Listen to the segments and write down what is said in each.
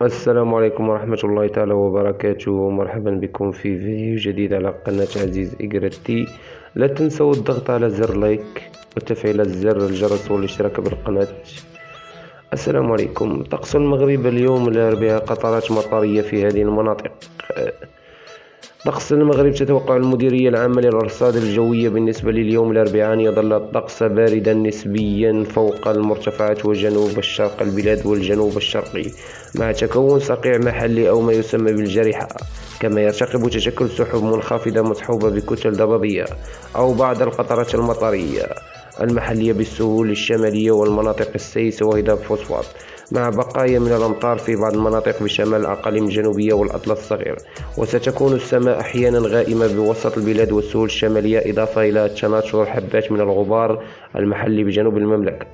السلام عليكم ورحمة الله تعالى وبركاته. مرحبا بكم في فيديو جديد على قناة عزيز إجرتي. لا تنسوا الضغط على زر لايك وتفعيل زر الجرس والاشتراك بالقناة. السلام عليكم. طقس المغرب اليوم الأربعاء قطرات مطرية في هذه المناطق. طقس المغرب تتوقع المديرية العامة للأرصاد الجوية بالنسبة لليوم الأربعاء أن يظل الطقس باردا نسبيا فوق المرتفعات وجنوب الشرق البلاد والجنوب الشرقي، مع تكون صقيع محلي أو ما يسمى بالجريحة. كما يرتقب تشكل سحب منخفضة مصحوبة بكتل ضبابية أو بعض القطرات المطرية المحلية بالسهول الشمالية والمناطق السيس وهضاب فوسفات، مع بقايا من الأمطار في بعض المناطق بشمال الأقاليم الجنوبية والأطلس الصغير. وستكون السماء أحيانا غائمة بوسط البلاد والسهول الشمالية، إضافة إلى تناثر حبات من الغبار المحلي بجنوب المملكة.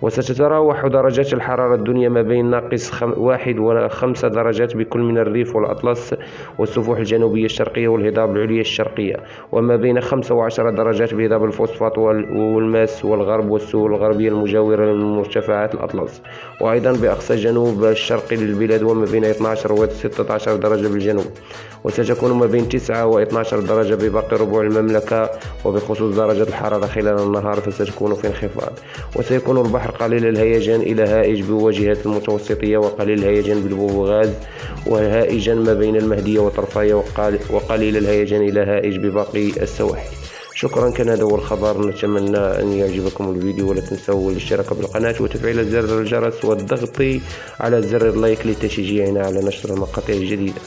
وستتراوح درجات الحرارة الدنيا ما بين ناقص 1 و5 درجات بكل من الريف والأطلس والسفوح الجنوبية الشرقية والهضاب العليا الشرقية، وما بين 5 و10 درجات بهضاب الفوسفات والماس والغرب والسهول الغربية المجاورة لمرتفعات الأطلس، وأيضا بأقصى جنوب الشرقي للبلاد وما بين 12 و16 درجة بالجنوب. وستكون ما بين 9 و12 درجة بباقي ربوع المملكة. وبخصوص درجة الحرارة خلال النهار فستكون في انخفاض، وسيكون البحر قليل الهيجان إلى هائج بواجهات المتوسطية وقليل الهيجان بالبوغاز، وهائجا ما بين المهدية وطرفاية، وقليل الهيجان إلى هائج بباقي السواحل. شكرا. كان هذا هو الخبر، نتمنى أن يعجبكم الفيديو، ولا تنسوا الاشتراك بالقناة وتفعيل زر الجرس والضغط على زر اللايك لتشجيعنا على نشر المقاطع الجديدة.